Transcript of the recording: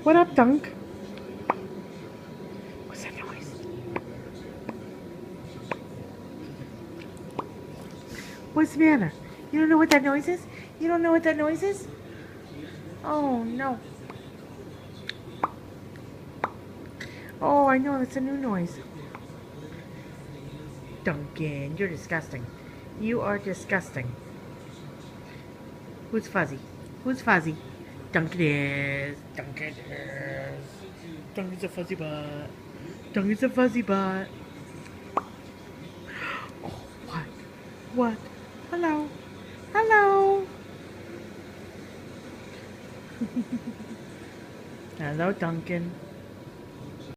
What up, Dunk? What's that noise? What's the matter? You don't know what that noise is? You don't know what that noise is? Oh, no. Oh, I know. That's a new noise. Duncan, you're disgusting. You are disgusting. Who's fuzzy? Who's fuzzy? Duncan is. Duncan is. Duncan's a fuzzy butt. Duncan's a fuzzy butt. Oh, what? What? Hello? Hello? Hello, Duncan.